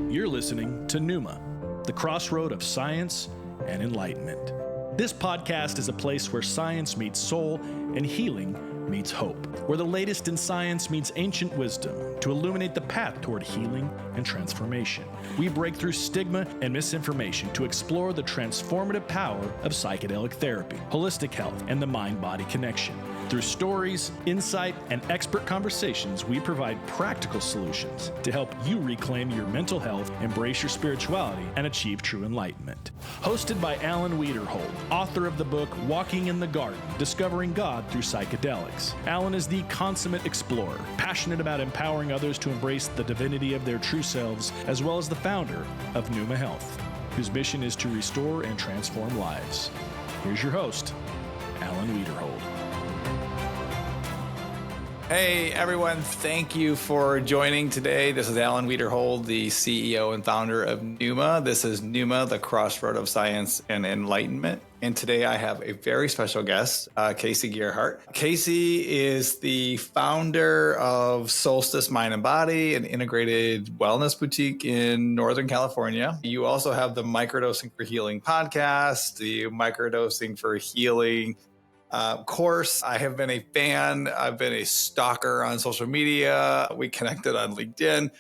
You're listening to Pneuma, the crossroad of science and enlightenment. This podcast is a place where science meets soul and healing meets hope, where the latest in science meets ancient wisdom to illuminate the path toward healing and transformation. We break through stigma and misinformation to explore the transformative power of psychedelic therapy, holistic health, and the mind-body connection. Through stories, insight, and expert conversations, we provide practical solutions to help you reclaim your mental health, embrace your spirituality, and achieve true enlightenment. Hosted by Alan Wiederhold, author of the book Walking in the Garden, Discovering God Through Psychedelics. Alan is the consummate explorer, passionate about empowering others to embrace the divinity of their true selves, as well as the founder of Pneuma Health, whose mission is to restore and transform lives. Here's your host, Alan Wiederhold. Hey everyone, thank you for joining today. This is Alan Wiederhold, the CEO and founder of Pneuma. This is Pneuma, the crossroad of science and enlightenment. And today I have a very special guest, Casey Gerhardt. Casey is the founder of Solstice Mind and Body, an integrated wellness boutique in Northern California. You also have the Microdosing for Healing podcast, the Microdosing for Healing course. I have been a fan. I've been a stalker on social media. We connected on LinkedIn.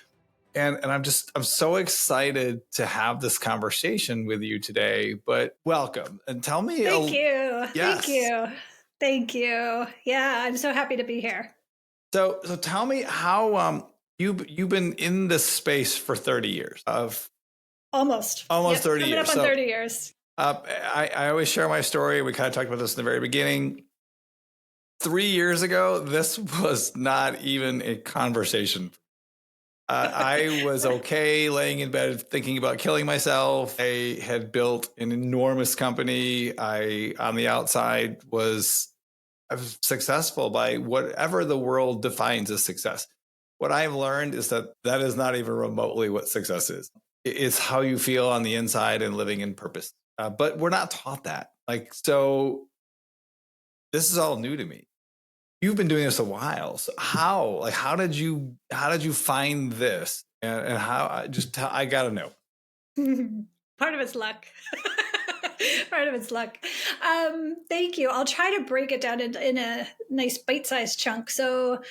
And I'm so excited to have this conversation with you today. But welcome and tell me. Thank you. Yes. Thank you. Yeah, I'm so happy to be here. So tell me how you've been in this space for 30 years Almost 30 coming years. Up on 30 years. I always share my story. We kind of talked about this in the very beginning. 3 years ago, this was not even a conversation. I was okay laying in bed thinking about killing myself. I had built an enormous company. I, on the outside, was successful by whatever the world defines as success. What I've learned is that is not even remotely what success is. It's how you feel on the inside and living in purpose. But we're not taught that. So this is all new to me. You've been doing this a while. So how did you find this? And I got to know. Part of it's luck. Part of it's luck. Thank you. I'll try to break it down in a nice bite-sized chunk. So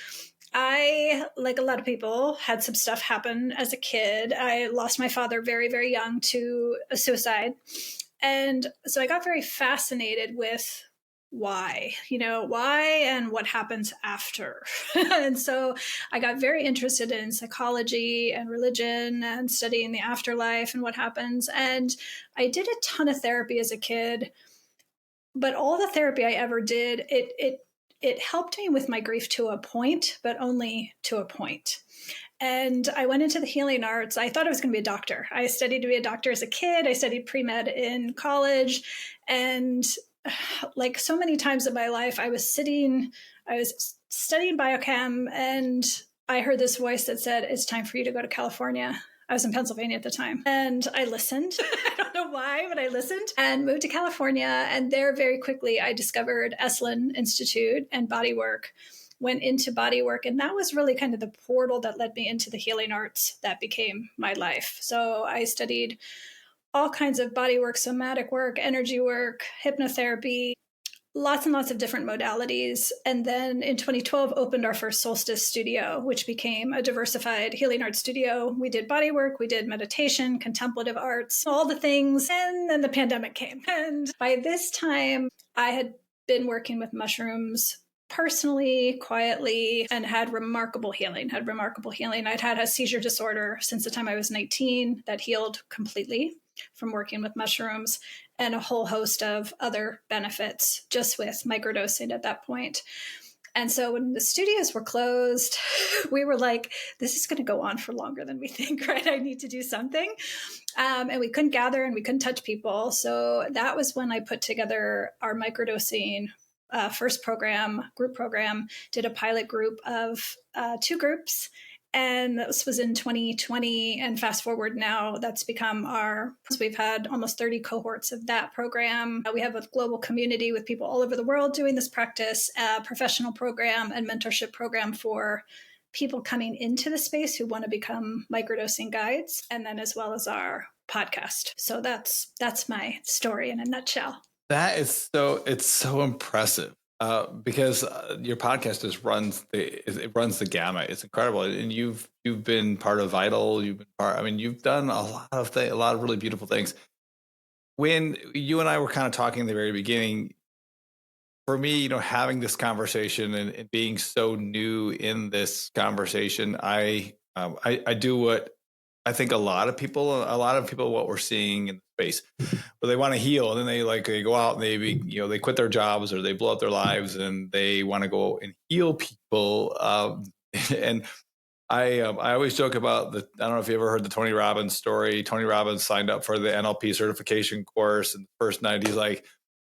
I, like a lot of people, had some stuff happen as a kid. I lost my father very, very young to a suicide. And so I got very fascinated with why and what happens after. And so I got very interested in psychology and religion and studying the afterlife and what happens. And I did a ton of therapy as a kid, but all the therapy I ever did, it helped me with my grief to a point, but only to a point. And I went into the healing arts. I thought I was going to be a doctor. I studied to be a doctor as a kid. I studied pre-med in college. And like so many times in my life, I was studying biochem, and I heard this voice that said, "It's time for you to go to California." I was in Pennsylvania at the time. And I listened. I don't know why, but I listened and moved to California. And there very quickly, I discovered Esalen Institute and bodywork. Went into bodywork, and that was really kind of the portal that led me into the healing arts that became my life. So I studied all kinds of bodywork, somatic work, energy work, hypnotherapy, lots and lots of different modalities. And then in 2012, opened our first Solstice studio, which became a diversified healing arts studio. We did bodywork, we did meditation, contemplative arts, all the things. And then the pandemic came. And by this time, I had been working with mushrooms personally, quietly, and had remarkable healing. I'd had a seizure disorder since the time I was 19 that healed completely from working with mushrooms, and a whole host of other benefits just with microdosing at that point. And so when the studios were closed, we were like, this is going to go on for longer than we think, right? I need to do something. And we couldn't gather and we couldn't touch people. So that was when I put together our microdosing first group program, did a pilot group of 2 groups. And this was in 2020. And fast forward now, that's become we've had almost 30 cohorts of that program. We have a global community with people all over the world doing this practice, a professional program and mentorship program for people coming into the space who want to become microdosing guides, and then as well as our podcast. So that's my story in a nutshell. That is it's so impressive. Because your podcast just runs the gamut. It's incredible, and you've been part of Vital. You've done a lot of really beautiful things. When you and I were kind of talking in the very beginning, for me, having this conversation and being so new in this conversation, I do what I think a lot of people, what we're seeing in the space, where they want to heal, and then they go out and they quit their jobs or they blow up their lives and they want to go and heal people. And I always joke about I don't know if you ever heard the Tony Robbins story. Tony Robbins signed up for the NLP certification course, and the first night he's like,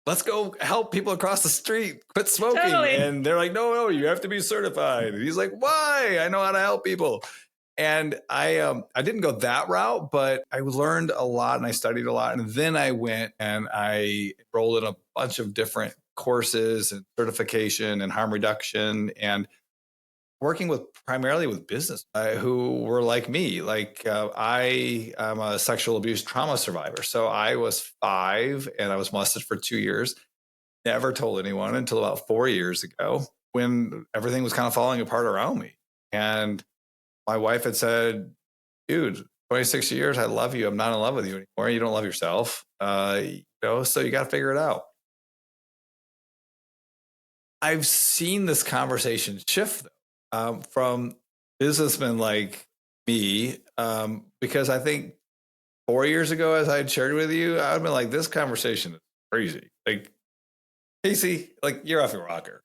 let's go help people across the street quit smoking. Totally. And they're like, no, you have to be certified. And he's like, why? I know how to help people. And I didn't go that route, but I learned a lot and I studied a lot. And then I went and I enrolled in a bunch of different courses and certification and harm reduction, and working primarily with business who were like me. I am a sexual abuse trauma survivor. So I was 5 and I was molested for 2 years. Never told anyone until about 4 years ago, when everything was kind of falling apart around me. And my wife had said, dude, 26 years, I love you. I'm not in love with you anymore. You don't love yourself. So you got to figure it out. I've seen this conversation shift from businessmen like me, because I think 4 years ago, as I had shared with you, I would have been like, this conversation is crazy. Like, Casey, you're off your rocker.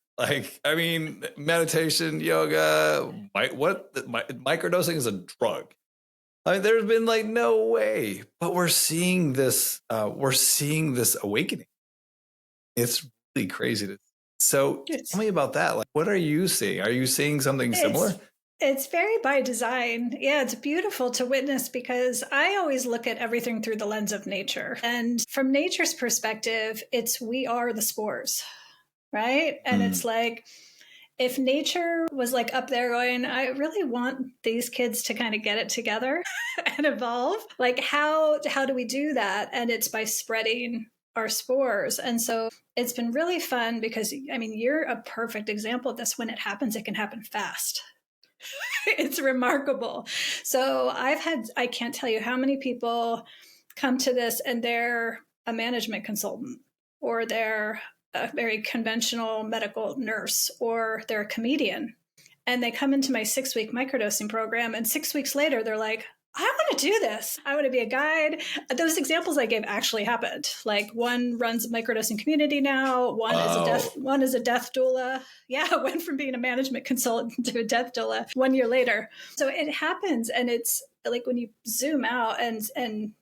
Meditation, yoga, microdosing is a drug. There's been no way, but we're seeing this awakening. It's really crazy. So tell me about that. What are you seeing? Are you seeing something similar? It's very by design. Yeah, it's beautiful to witness, because I always look at everything through the lens of nature. And from nature's perspective, we are the spores. Right. And it's if nature was up there going, I really want these kids to kind of get it together and evolve. How do we do that? And it's by spreading our spores. And so it's been really fun, because you're a perfect example of this. When it happens, it can happen fast. It's remarkable. So I can't tell you how many people come to this and they're a management consultant, or they're a very conventional medical nurse, or they're a comedian, and they come into my 6-week microdosing program, and 6 weeks later they're like, I want to do this. I want to be a guide. Those examples I gave actually happened. One runs a microdosing community now. One is a death doula. Yeah, I went from being a management consultant to a death doula 1 year later. So it happens, and it's when you zoom out and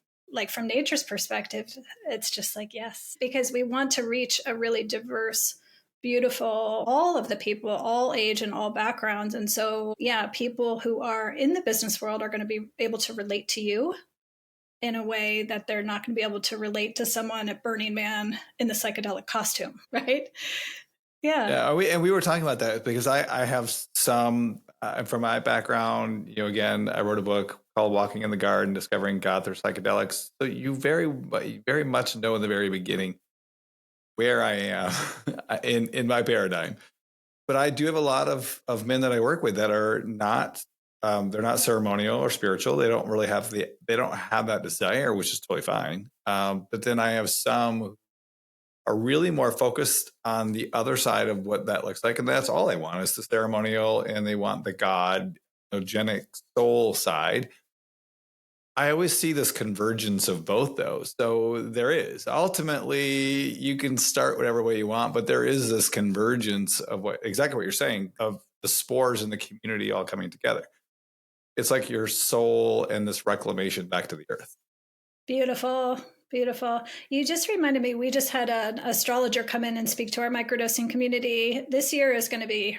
from nature's perspective, it's just yes, because we want to reach a really diverse, beautiful, all of the people, all age and all backgrounds. And so, yeah, people who are in the business world are going to be able to relate to you in a way that they're not going to be able to relate to someone at Burning Man in the psychedelic costume, right? Yeah. Yeah. We were talking about that, because I have some, from my background, again, I wrote a book called Walking in the Garden, Discovering God Through Psychedelics. So you very, very much know in the very beginning where I am in my paradigm. But I do have a lot of men that I work with that are not, they're not ceremonial or spiritual. They don't really have they don't have that desire, which is totally fine. But then I have some who are really more focused on the other side of what that looks like. And that's all they want, is the ceremonial, and they want the God, genic soul side. I always see this convergence of both those. So there is. Ultimately, you can start whatever way you want, but there is this convergence of exactly what you're saying, of the spores in the community all coming together. It's like your soul and this reclamation back to the earth. Beautiful. Beautiful. You just reminded me, we just had an astrologer come in and speak to our microdosing community. This year is going to be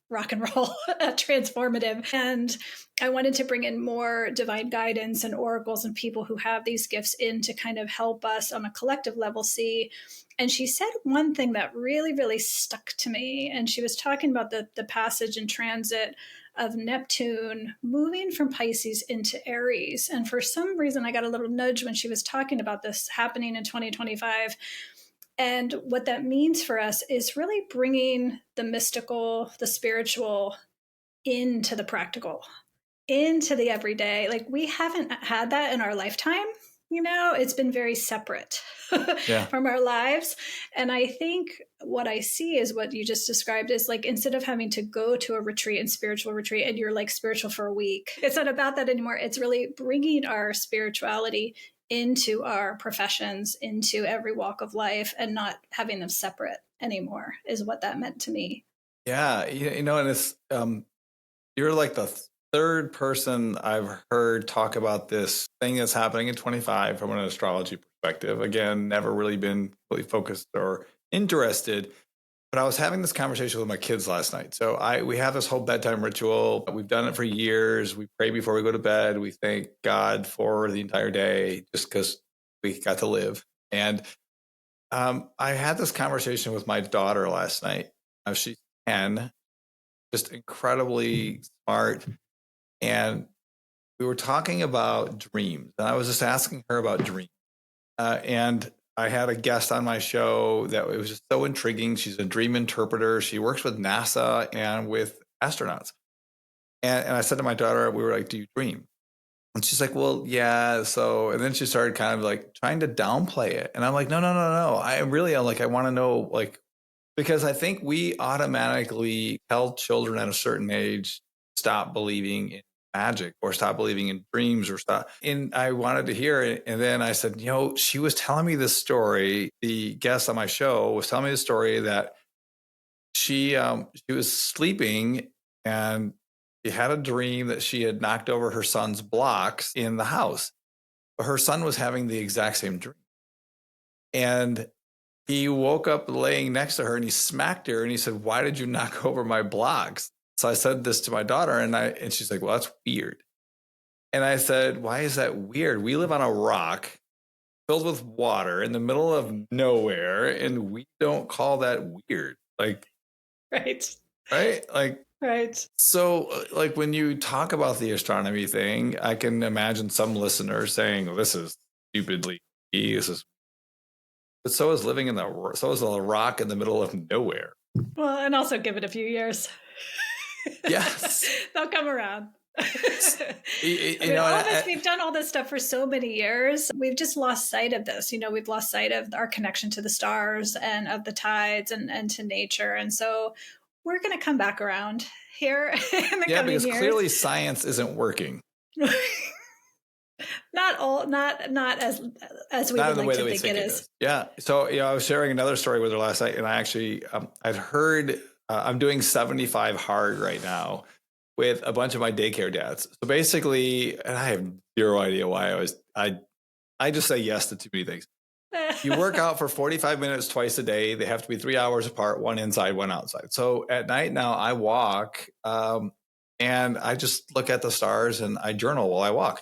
rock and roll, transformative. And I wanted to bring in more divine guidance and oracles and people who have these gifts in to kind of help us on a collective level see. And she said one thing that really, really stuck to me. And she was talking about the passage and transit of Neptune moving from Pisces into Aries. And for some reason, I got a little nudge when she was talking about this happening in 2025. And what that means for us is really bringing the mystical, the spiritual into the practical, into the everyday. Like, we haven't had that in our lifetime. It's been very separate from our lives. And I think what I see is what you just described is like, instead of having to go to a retreat and spiritual retreat and you're like spiritual for a week, it's not about that anymore. It's really bringing our spirituality into our professions, into every walk of life, and not having them separate anymore is what that meant to me. Yeah. And it's, you're like the third person I've heard talk about this thing that's happening in 25 from an astrology perspective. Again, never really been really focused or interested, but I was having this conversation with my kids last night. So we have this whole bedtime ritual. We've done it for years. We pray before we go to bed. We thank God for the entire day just because we got to live. And I had this conversation with my daughter last night. She's 10, just incredibly smart. And we were talking about dreams. And I was just asking her about dreams. And I had a guest on my show that it was just so intriguing. She's a dream interpreter. She works with NASA and with astronauts. And I said to my daughter, we were like, do you dream? And she's like, well, yeah. So, and then she started kind of like trying to downplay it. And I'm like, no. I want to know, like, because I think we automatically tell children at a certain age, stop believing in magic or stop believing in dreams or stop. And I wanted to hear it. And then I said, she was telling me this story. The guest on my show was telling me the story that she was sleeping and she had a dream that she had knocked over her son's blocks in the house. But her son was having the exact same dream. And he woke up laying next to her and he smacked her and he said, why did you knock over my blocks? So I said this to my daughter and she's like, well, that's weird. And I said, why is that weird? We live on a rock filled with water in the middle of nowhere and we don't call that weird. Like, right. Like, right. So like when you talk about the astronomy thing, I can imagine some listeners saying, well, this is stupidly, but so is living so is a rock in the middle of nowhere. Well, and also give it a few years. Yes. They'll come around. All of us, we've done all this stuff for so many years. We've just lost sight of this. We've lost sight of our connection to the stars and of the tides and to nature. And so we're going to come back around here in the coming years. Clearly science isn't working. Not as we would like to think it is. Yeah. So, I was sharing another story with her last night and I actually, I'd heard, I'm doing 75 hard right now with a bunch of my daycare dads. So basically, and I have zero idea why I just say yes to too many things. You work out for 45 minutes twice a day. They have to be 3 hours apart, one inside, one outside. So at night now I walk and I just look at the stars and I journal while I walk.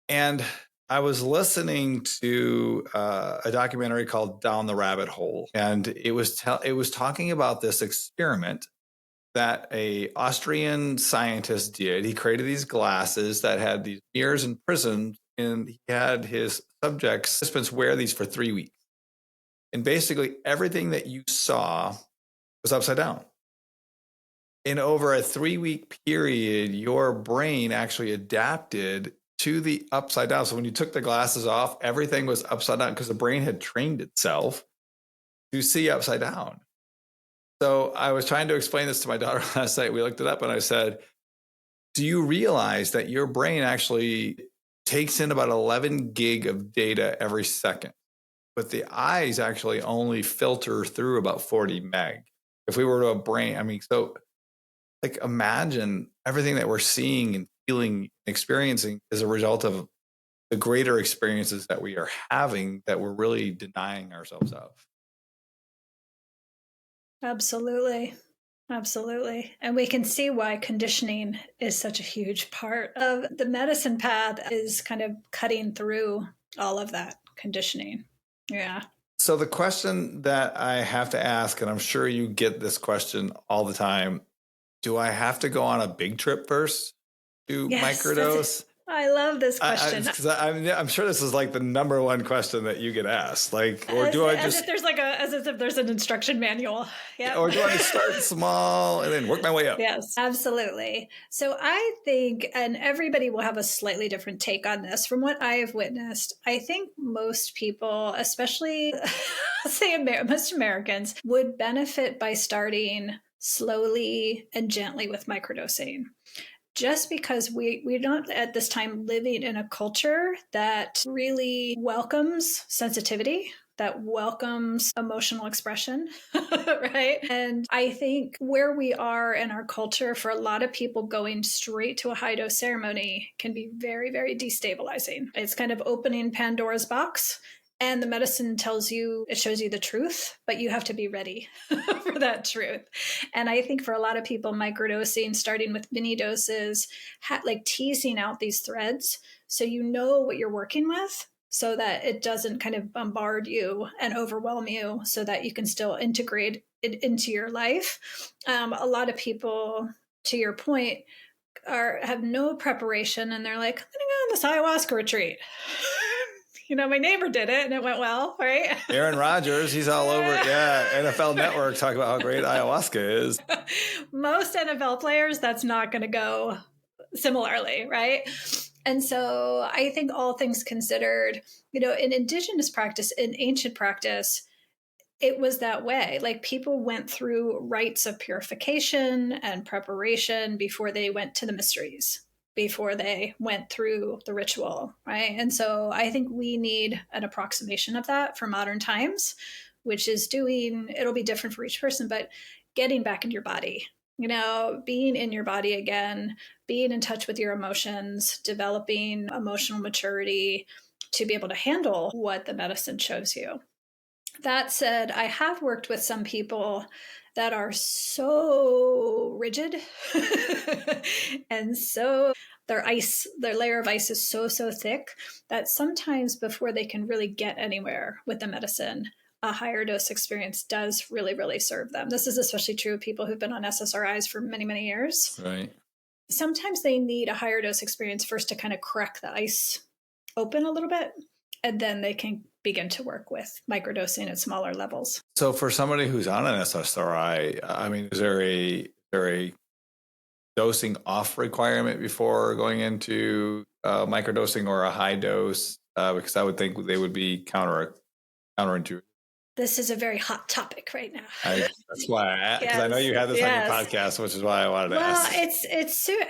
And I was listening to a documentary called Down the Rabbit Hole. And it was talking about this experiment that a Austrian scientist did. He created these glasses that had these mirrors and prisms, and he had his participants wear these for 3 weeks. And basically everything that you saw was upside down. In over a 3-week period, your brain actually adapted to the upside down. So when you took the glasses off, everything was upside down because the brain had trained itself to see upside down. So I was trying to explain this to my daughter last night. We looked it up and I said, do you realize that your brain actually takes in about 11 gig of data every second, but the eyes actually only filter through about 40 meg? If we were to a brain, so like imagine everything that we're seeing and feeling, and experiencing is a result of the greater experiences that we are having that we're really denying ourselves of. Absolutely. And we can see why conditioning is such a huge part of the medicine path, is kind of cutting through all of that conditioning. Yeah. So the question that I have to ask, and I'm sure you get this question all the time, Do I have to go on a big trip first to microdose? I love this question. Because I'm sure this is like the number one question that you get asked. Like, or as if there's an instruction manual. Yeah. Or do I just start small and then work my way up? Yes, absolutely. So I think, and everybody will have a slightly different take on this. From what I have witnessed, I think most people, especially say most Americans, would benefit by starting slowly and gently with microdosing. Just because we're not at this time living in a culture that really welcomes sensitivity, that welcomes emotional expression, right? And I think where we are in our culture, for a lot of people, going straight to a high dose ceremony can be very, very destabilizing. It's kind of opening Pandora's box. And the medicine tells you, it shows you the truth, but you have to be ready for that truth. And I think for a lot of people, microdosing, starting with mini doses, like teasing out these threads so you know what you're working with, so that it doesn't kind of bombard you and overwhelm you, so that you can still integrate it into your life. A lot of people, to your point, have no preparation, and they're like, I'm going to go on this ayahuasca retreat. My neighbor did it and it went well, right? Aaron Rodgers, he's all over. Yeah, NFL Network talk about how great ayahuasca is. Most NFL players, that's not going to go similarly, right? And so I think, all things considered, in indigenous practice, in ancient practice, it was that way. Like, people went through rites of purification and preparation before they went to the mysteries, before they went through the ritual, right? And so I think we need an approximation of that for modern times, which is it'll be different for each person, but getting back into your body, being in your body again, being in touch with your emotions, developing emotional maturity to be able to handle what the medicine shows you. That said, I have worked with some people that are so rigid and so their layer of ice is so thick that sometimes before they can really get anywhere with the medicine, a higher dose experience does really, really serve them. This is especially true of people who've been on SSRIs for many, many years. Right. Sometimes they need a higher dose experience first to kind of crack the ice open a little bit, and then they can begin to work with microdosing at smaller levels. So for somebody who's on an SSRI, I mean, is there a dosing off requirement before going into microdosing or a high dose? Because I would think they would be counterintuitive. This is a very hot topic right now. That's why, because I know you had this on your podcast, which is why I wanted to ask. Well,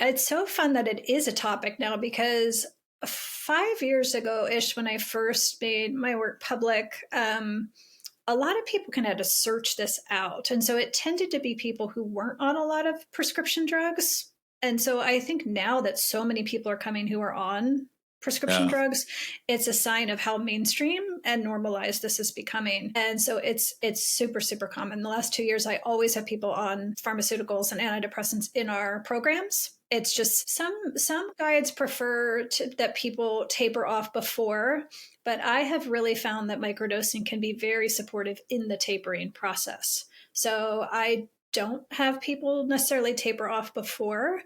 it's so fun that it is a topic now, because 5 years ago-ish, when I first made my work public, a lot of people kind of had to search this out. And so it tended to be people who weren't on a lot of prescription drugs. And so I think now that so many people are coming who are on prescription drugs, it's a sign of how mainstream and normalized this is becoming. And so it's super, super common. The last 2 years, I always have people on pharmaceuticals and antidepressants in our programs. It's just some guides prefer that people taper off before, but I have really found that microdosing can be very supportive in the tapering process. So I don't have people necessarily taper off before.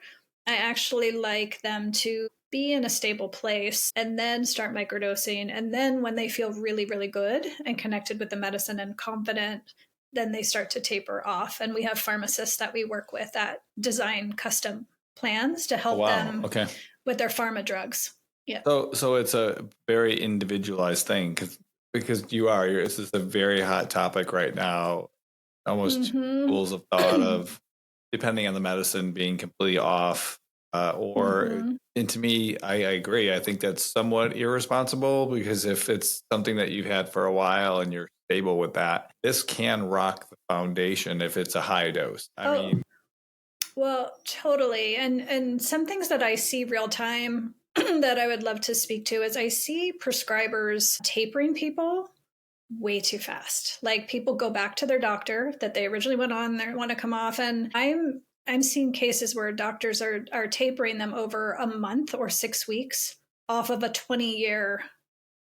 I actually like them to be in a stable place and then start microdosing. And then when they feel really, really good and connected with the medicine and confident, then they start to taper off. And we have pharmacists that we work with that design custom plans to help them with their pharma drugs. Yeah. So it's a very individualized thing because this is a very hot topic right now. Almost schools of thought of, depending on the medicine, being completely off, and to me, I agree. I think that's somewhat irresponsible, because if it's something that you've had for a while and you're stable with that, this can rock the foundation if it's a high dose. I mean, well, totally. And some things that I see real time that I would love to speak to is I see prescribers tapering people way too fast. Like, people go back to their doctor that they originally went on, they want to come off. And I'm seeing cases where doctors are tapering them over a month or 6 weeks off of a 20-year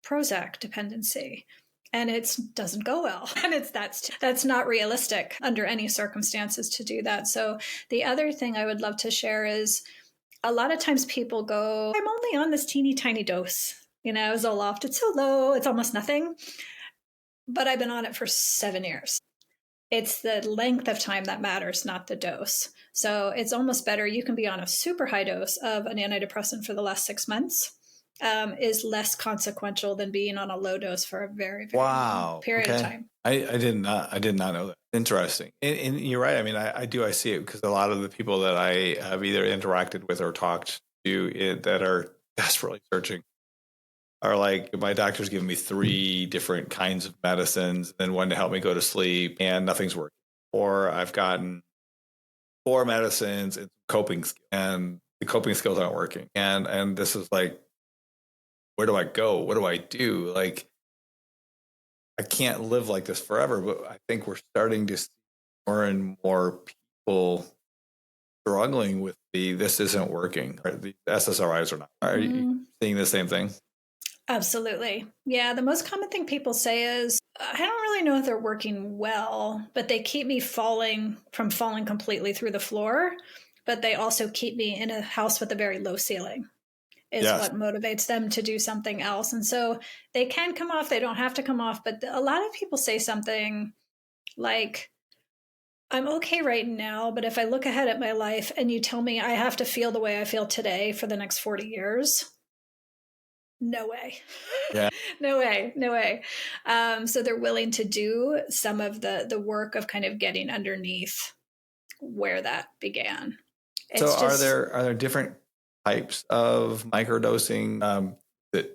Prozac dependency. and it doesn't go well. And that's not realistic under any circumstances to do that. So the other thing I would love to share is a lot of times people go, I'm only on this teeny tiny dose. Zoloft, it's so low, it's almost nothing. But I've been on it for 7 years. It's the length of time that matters, not the dose. So it's almost better. You can be on a super high dose of an antidepressant for the last 6 months. Is less consequential than being on a low dose for a very, very long period of time. I did not know that. Interesting. And you're right. I mean, I see it because a lot of the people that I have either interacted with or talked to that are desperately searching are like, my doctor's giving me 3 different kinds of medicines and one to help me go to sleep and nothing's working. Or I've gotten 4 medicines and coping and the coping skills aren't working. And this is like, where do I go? What do I do? Like, I can't live like this forever, but I think we're starting to see more and more people struggling with this isn't working. The SSRIs are not. Are you seeing the same thing? Absolutely. Yeah. The most common thing people say is, I don't really know if they're working well, but they keep me from falling completely through the floor, but they also keep me in a house with a very low ceiling. Is what motivates them to do something else. And so they can come off, they don't have to come off, but a lot of people say something like, I'm okay right now, but if I look ahead at my life and you tell me I have to feel the way I feel today for the next 40 years, no way. Yeah. No way. So they're willing to do some of the work of kind of getting underneath where that began. So are there different types of microdosing? Is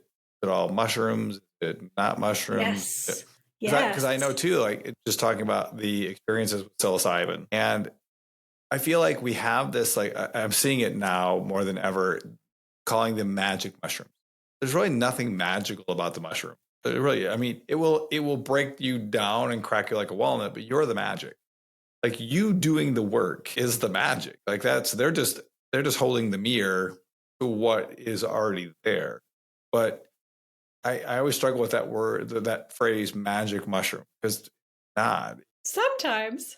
it all mushrooms? Is it not mushrooms? Yes. Because I know too, like just talking about the experiences with psilocybin, and I feel like we have this, like I'm seeing it now more than ever, calling them magic mushrooms. There's really nothing magical about the mushroom. Really, I mean, it will break you down and crack you like a walnut, but you're the magic. Like, you doing the work is the magic. Like, they're just holding the mirror to what is already there. But I always struggle with that word, that phrase, magic mushroom, because not. Sometimes.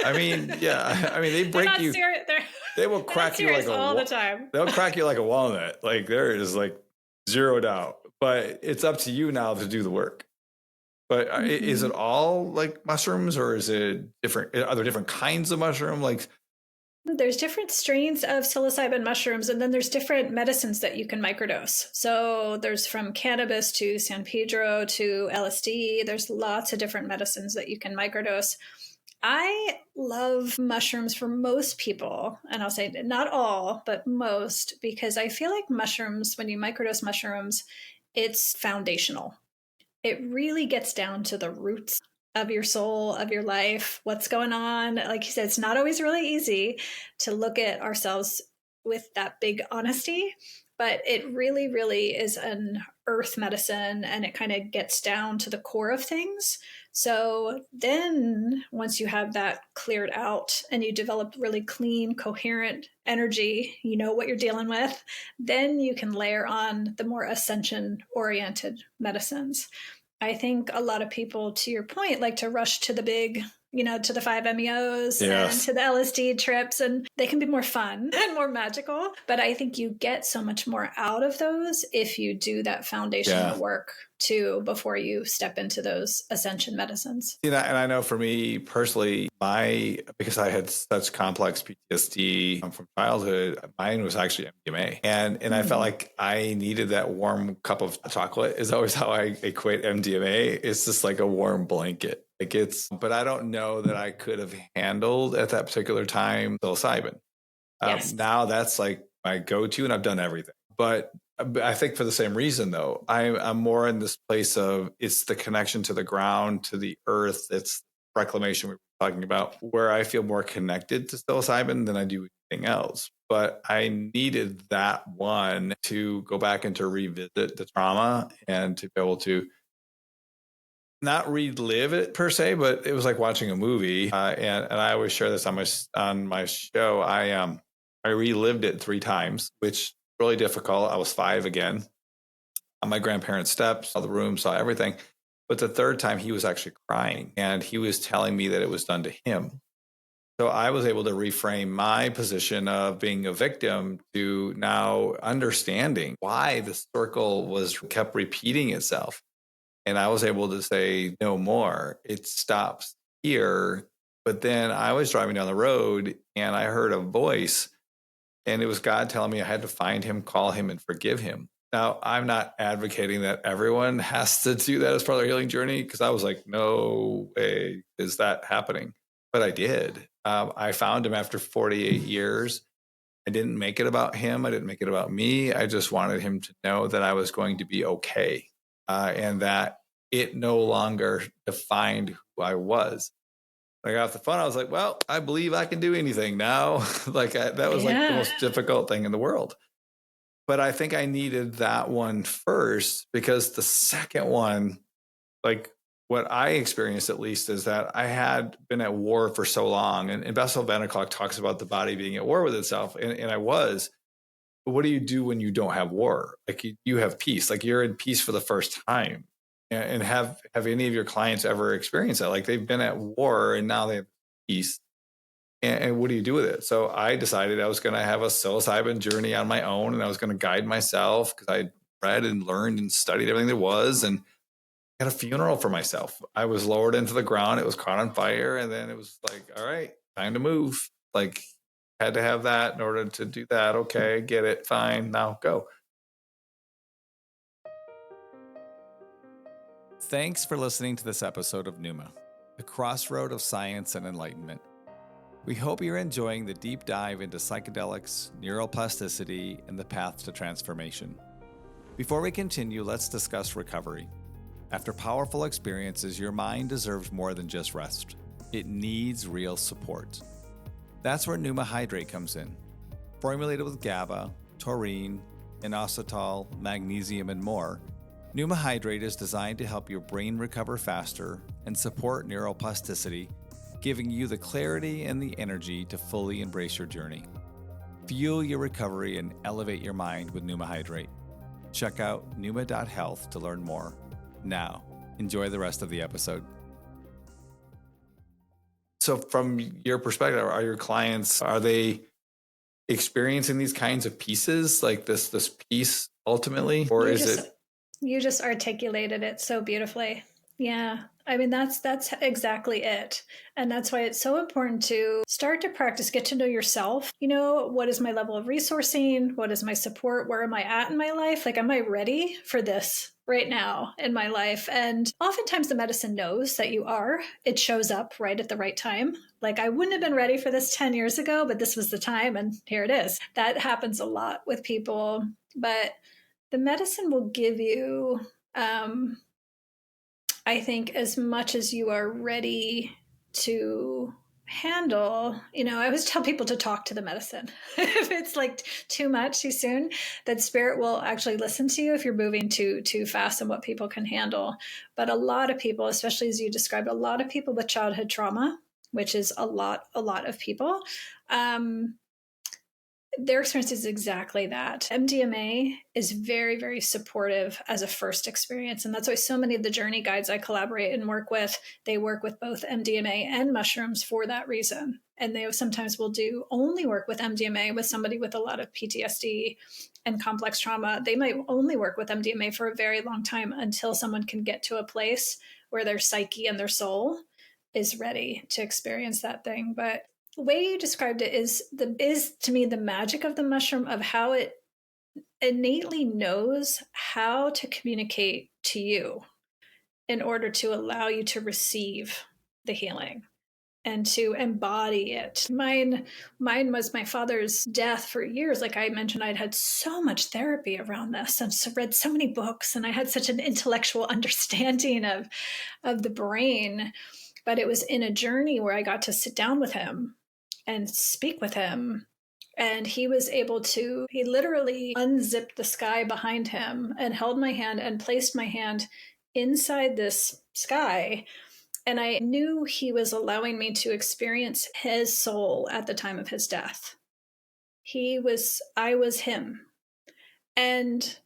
I mean, yeah. I mean, they break you. They will crack you like all the time. They'll crack you like a walnut. Like, there is like zero doubt. But it's up to you now to do the work. But is it all like mushrooms, or is it different? Are there different kinds of mushroom? Like, there's different strains of psilocybin mushrooms, and then there's different medicines that you can microdose. So there's from cannabis to San Pedro to LSD. There's lots of different medicines that you can microdose. I love mushrooms for most people, and I'll say not all, but most, because I feel like mushrooms, when you microdose mushrooms, it's foundational. It really gets down to the roots of your soul, of your life, what's going on. Like you said, it's not always really easy to look at ourselves with that big honesty, but it really, really is an earth medicine, and it kind of gets down to the core of things. So then once you have that cleared out and you develop really clean, coherent energy, you know what you're dealing with, then you can layer on the more ascension-oriented medicines. I think a lot of people, to your point, like to rush to the big, to the 5-MeOs and to the LSD trips, and they can be more fun and more magical. But I think you get so much more out of those if you do that foundational work too before you step into those ascension medicines. And I know for me personally, because I had such complex PTSD from childhood, mine was actually MDMA. And I felt like I needed that warm cup of chocolate is always how I equate MDMA. It's just like a warm blanket. But I don't know that I could have handled at that particular time psilocybin. Now that's like my go-to, and I've done everything. But I think for the same reason, though, I'm more in this place of it's the connection to the ground, to the earth. It's reclamation we were talking about, where I feel more connected to psilocybin than I do anything else. But I needed that one to go back and to revisit the trauma and to be able to not relive it per se, but it was like watching a movie. And I always share this on my show. I relived it 3 times, which really difficult. I was 5 again. On my grandparents' steps, saw the room, saw everything. But the third time he was actually crying and he was telling me that it was done to him. So I was able to reframe my position of being a victim to now understanding why the circle was kept repeating itself. And I was able to say, no more. It stops here. But then I was driving down the road and I heard a voice, and it was God telling me I had to find him, call him, and forgive him. Now, I'm not advocating that everyone has to do that as part of their healing journey, because I was like, no way is that happening. But I did. I found him after 48 years. I didn't make it about him. I didn't make it about me. I just wanted him to know that I was going to be okay, and that it no longer defined who I was. I got off the phone. I was like, well, I believe I can do anything now. That was like the most difficult thing in the world. But I think I needed that one first, because the second one, like what I experienced at least, is that I had been at war for so long. And Bessel van der Kolk talks about the body being at war with itself. And I was. But what do you do when you don't have war? Like you have peace. Like you're in peace for the first time. And have any of your clients ever experienced that? Like they've been at war and now they have peace. And what do you do with it? So I decided I was going to have a psilocybin journey on my own, and I was going to guide myself, because I read and learned and studied everything there was, and had a funeral for myself. I was lowered into the ground. It was caught on fire. And then it was like, all right, time to move. Like had to have that in order to do that. Okay, get it. Fine. Now go. Thanks for listening to this episode of Pneuma, the crossroad of science and enlightenment. We hope you're enjoying the deep dive into psychedelics, neuroplasticity, and the path to transformation. Before we continue, let's discuss recovery. After powerful experiences, your mind deserves more than just rest. It needs real support. That's where Pneuma Hydrate comes in. Formulated with GABA, taurine, inositol, magnesium, and more, Pneuma Hydrate is designed to help your brain recover faster and support neuroplasticity, giving you the clarity and the energy to fully embrace your journey. Fuel your recovery and elevate your mind with Pneuma Hydrate. Check out pneuma.health to learn more. Now, enjoy the rest of the episode. So from your perspective, are your clients, are they experiencing these kinds of pieces, like this piece ultimately? Or You just articulated it so beautifully. Yeah. I mean, that's exactly it. And that's why it's so important to start to practice, get to know yourself. You know, what is my level of resourcing? What is my support? Where am I at in my life? Like, am I ready for this right now in my life? And oftentimes the medicine knows that you are. It shows up right at the right time. Like, I wouldn't have been ready for this 10 years ago, but this was the time, and here it is. That happens a lot with people. But the medicine will give you, I think, as much as you are ready to handle. You know, I always tell people to talk to the medicine. If it's like too much too soon, that spirit will actually listen to you if you're moving too fast and what people can handle. But a lot of people, especially as you described, a lot of people with childhood trauma, which is a lot of people, their experience is exactly that. MDMA is very, very supportive as a first experience. And that's why so many of the journey guides I collaborate and work with, they work with both MDMA and mushrooms for that reason. And they sometimes will do only work with MDMA with somebody with a lot of PTSD and complex trauma. They might only work with MDMA for a very long time until someone can get to a place where their psyche and their soul is ready to experience that thing. But the way you described it is to me the magic of the mushroom, of how it innately knows how to communicate to you in order to allow you to receive the healing and to embody it. Mine was my father's death for years. Like I mentioned, I'd had so much therapy around this and read so many books, and I had such an intellectual understanding of the brain. But it was in a journey where I got to sit down with him and speak with him. And he was able to, he literally unzipped the sky behind him and held my hand and placed my hand inside this sky. And I knew he was allowing me to experience his soul at the time of his death. I was him. And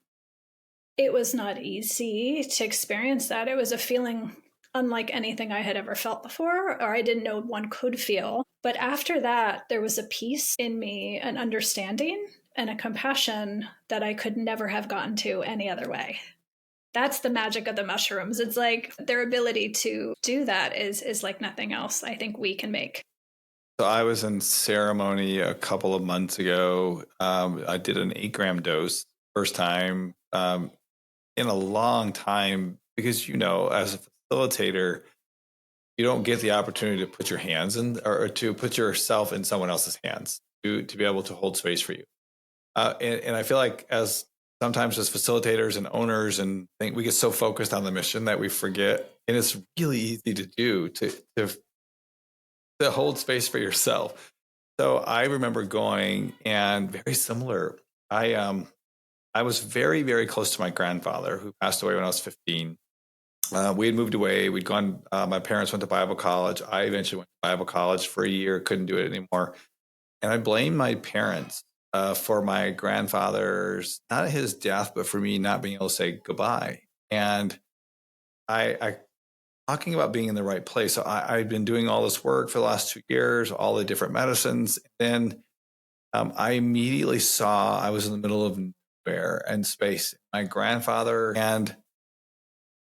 It was not easy to experience that. It was a feeling unlike anything I had ever felt before, or I didn't know one could feel. But after that, there was a peace in me, an understanding and a compassion that I could never have gotten to any other way. That's the magic of the mushrooms. It's like their ability to do that is like nothing else I think we can make. So I was in ceremony a couple of months ago. I did an 8-gram dose, first time in a long time, because, as a facilitator, you don't get the opportunity to put your hands in, or to put yourself in someone else's hands to be able to hold space for you. And I feel like sometimes as facilitators and owners, and think we get so focused on the mission that we forget, and it's really easy to do to hold space for yourself. So I remember going, and very similar. I was very, very close to my grandfather, who passed away when I was 15. We had moved away. We'd gone, my parents went to Bible college. I eventually went to Bible college for a year, couldn't do it anymore. And I blame my parents for my grandfather's, not his death, but for me not being able to say goodbye. And I talking about being in the right place. So I'd been doing all this work for the last 2 years, all the different medicines. And then I immediately saw I was in the middle of nowhere and space. My grandfather and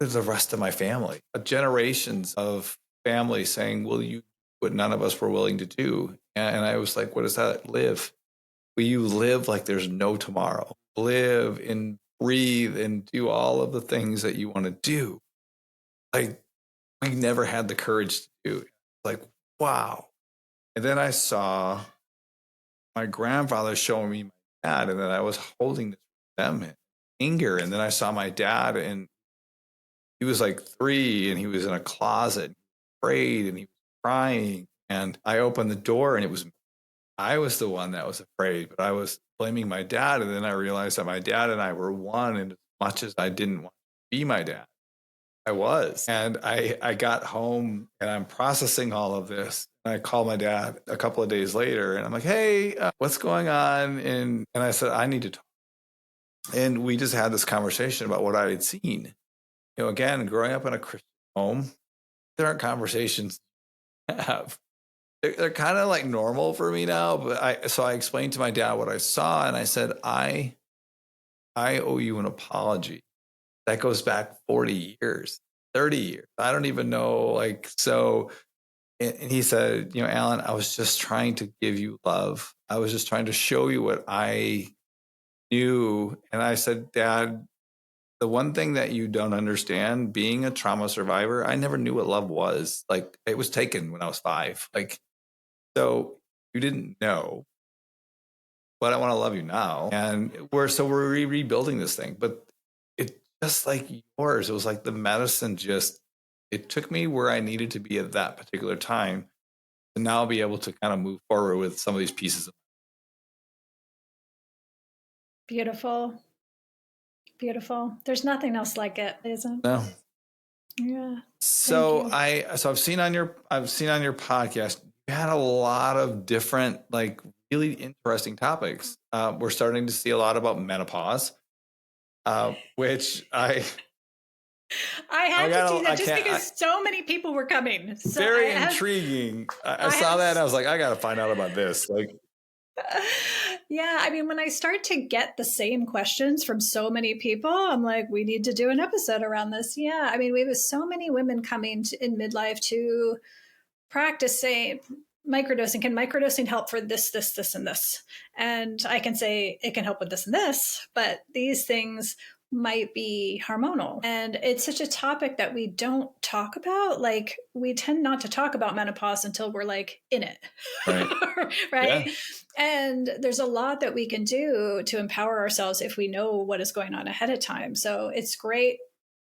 the rest of my family, generations of family saying, will you do what none of us were willing to do? And I was like, what is that? Live. Will you live like there's no tomorrow? Live and breathe and do all of the things that you want to do. Like, we never had the courage to do. Like, wow. And then I saw my grandfather showing me my dad, and then I was holding this with them in anger. And then I saw my dad, and he was like 3, and he was in a closet, afraid, and he was crying. And I opened the door, and I was the one that was afraid, but I was blaming my dad. And then I realized that my dad and I were one, and as much as I didn't want to be my dad, I was. And I got home, and I'm processing all of this. And I called my dad a couple of days later, and I'm like, hey, what's going on? And I said, I need to talk. And we just had this conversation about what I had seen. Again, growing up in a Christian home, there aren't conversations to have. They're kind of like normal for me now. But so I explained to my dad what I saw, and I said, I owe you an apology. That goes back 40 years, 30 years. I don't even know. And he said, Alan, I was just trying to give you love. I was just trying to show you what I knew. And I said, Dad, the one thing that you don't understand, being a trauma survivor, I never knew what love was. Like, it was taken when I was 5. So you didn't know, but I want to love you now. And we're rebuilding this thing, but it just like yours, it was like the medicine it took me where I needed to be at that particular time to now be able to kind of move forward with some of these pieces. Beautiful. Beautiful. There's nothing else like it, isn't? No. Yeah. So I've seen on your podcast, you had a lot of different, really interesting topics. We're starting to see a lot about menopause, which I had to do that just because so many people were coming. So very intriguing. I saw that and I was like, I got to find out about this. Yeah, I mean, when I start to get the same questions from so many people, I'm like, we need to do an episode around this. Yeah, I mean, we have so many women coming in midlife to practice saying microdosing. Can microdosing help for this, this, this, and this? And I can say it can help with this and this, but these things might be hormonal. And it's such a topic that we don't talk about. Like, we tend not to talk about menopause until we're in it. Right? Yeah. And there's a lot that we can do to empower ourselves if we know what is going on ahead of time. So it's great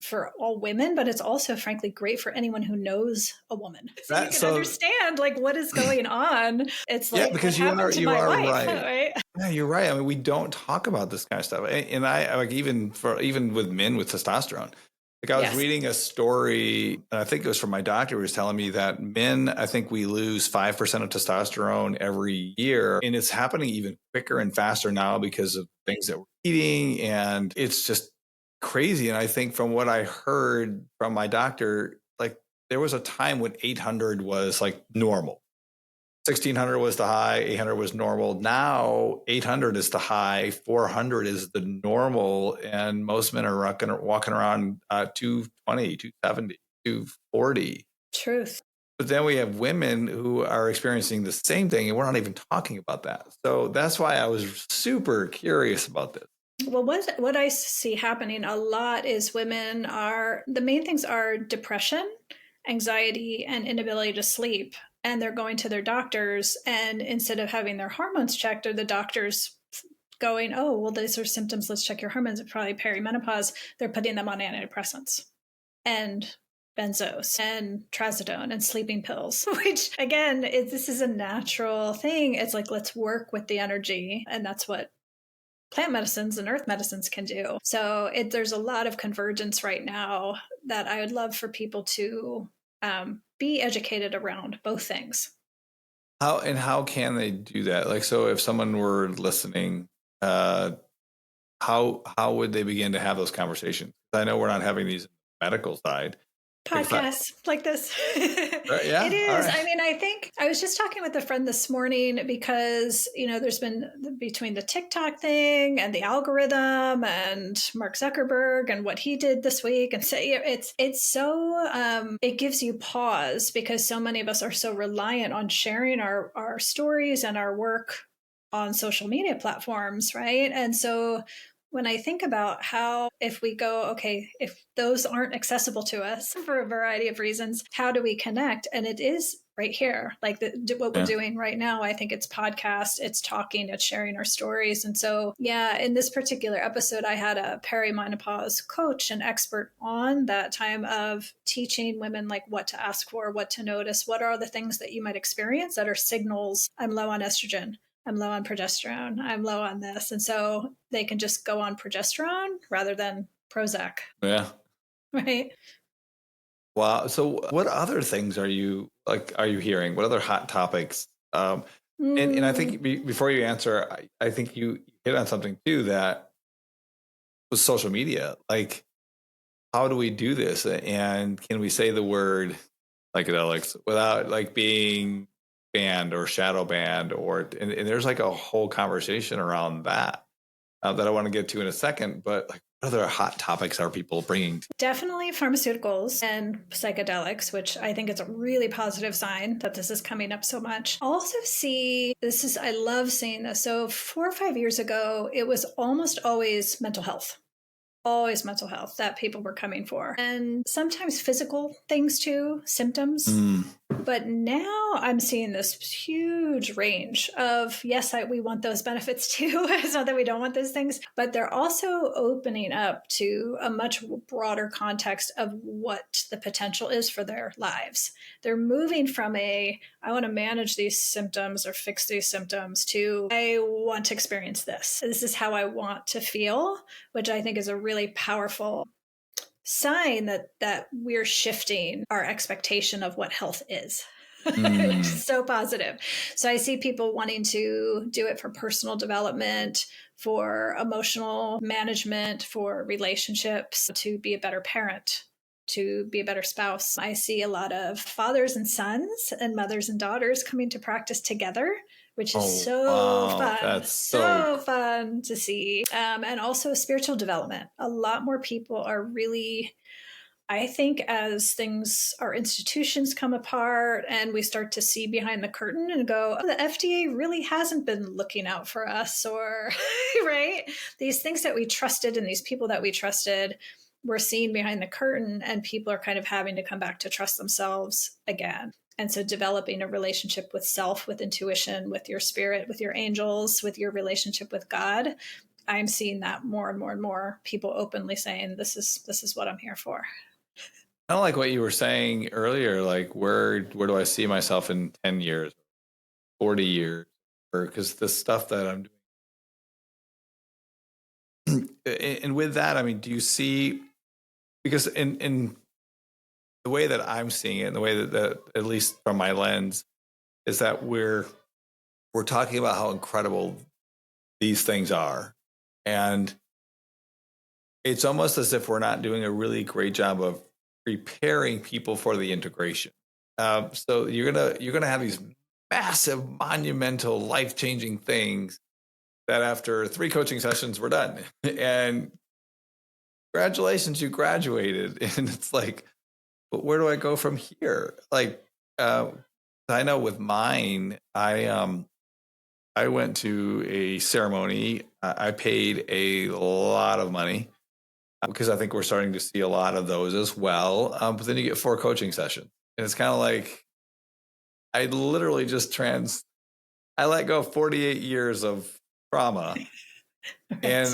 for all women, but it's also frankly great for anyone who knows a woman. So you can understand what is going on. It's because you are right. Yeah, you're right. I mean, we don't talk about this kind of stuff. And I even with men with testosterone. I was reading a story, and I think it was from my doctor, who was telling me that men, I think we lose 5% of testosterone every year. And it's happening even quicker and faster now because of things that we're eating. And it's just crazy. And I think from what I heard from my doctor, like there was a time when 800 was like normal. 1600 was the high, 800 was normal. Now 800 is the high, 400 is the normal. And most men are walking around 220, 270, 240. Truth. But then we have women who are experiencing the same thing, and we're not even talking about that. So that's why I was super curious about this. Well, what I see happening a lot is the main things are depression, anxiety, and inability to sleep. And they're going to their doctors, and instead of having their hormones checked, or the doctors going, oh, well, these are symptoms, let's check your hormones, it's probably perimenopause, they're putting them on antidepressants and benzos and trazodone and sleeping pills, which again, this is a natural thing. It's like, let's work with the energy. And that's what plant medicines and earth medicines can do. So there's a lot of convergence right now that I would love for people to be educated around both things. How can they do that? Like, so if someone were listening, how would they begin to have those conversations? I know we're not having these medical side. Podcasts like this. Yeah, it is. right. I mean, I think I was just talking with a friend this morning because, there's been between the TikTok thing and the algorithm and Mark Zuckerberg and what he did this week. And so it's so, it gives you pause because so many of us are so reliant on sharing our stories and our work on social media platforms, right? And so when I think about how, if we go, okay, if those aren't accessible to us for a variety of reasons, how do we connect? And it is right here, like what we're doing right now. I think it's podcast, it's talking, it's sharing our stories. And so, yeah, in this particular episode, I had a perimenopause coach, an expert on that time of teaching women like what to ask for, what to notice, what are the things that you might experience that are signals. I'm low on estrogen, I'm low on progesterone, I'm low on this. And so they can just go on progesterone rather than Prozac. Yeah. Right. Wow. So what other things are you hearing? What other hot topics? And I think before you answer, I think you hit on something too, that with social media, like, how do we do this? And can we say the word psychedelics without like being banned or shadow banned, and there's like a whole conversation around that that I want to get to in a second. But like, what other hot topics are people bringing? Definitely pharmaceuticals and psychedelics, which I think is a really positive sign that this is coming up so much. Also I love seeing this. So 4 or 5 years ago, it was almost always mental health that people were coming for. And sometimes physical things too, symptoms. But now I'm seeing this huge range of, yes, we want those benefits too. It's not that we don't want those things, but they're also opening up to a much broader context of what the potential is for their lives. They're moving from I want to manage these symptoms or fix these symptoms to, I want to experience this. This is how I want to feel, which I think is a really powerful sign that we're shifting our expectation of what health is. It's so positive. So I see people wanting to do it for personal development, for emotional management, for relationships, to be a better parent, to be a better spouse. I see a lot of fathers and sons and mothers and daughters coming to practice together, which is fun. That's so fun to see. And also spiritual development. A lot more people are really, I think, as our institutions come apart and we start to see behind the curtain and go, oh, the FDA really hasn't been looking out for us, or right? These things that we trusted and these people that we trusted, we're seeing behind the curtain, and people are kind of having to come back to trust themselves again. And so developing a relationship with self, with intuition, with your spirit, with your angels, with your relationship with God. I'm seeing that more and more and more people openly saying, this is what I'm here for. I don't like what you were saying earlier, like where do I see myself in 10 years, 40 years, because the stuff that I'm doing. And with that, I mean, do you see, because in the way that I'm seeing it, and the way that at least from my lens, is that we're talking about how incredible these things are. And it's almost as if we're not doing a really great job of preparing people for the integration. So you're gonna have these massive, monumental, life changing things that after 3 coaching sessions we're done, and congratulations, you graduated. And it's like, but where do I go from here? Like, I know with mine, I went to a ceremony. I paid a lot of money because I think we're starting to see a lot of those as well. But then you get 4 coaching sessions, and it's kind of like I literally just I let go of 48 years of trauma, and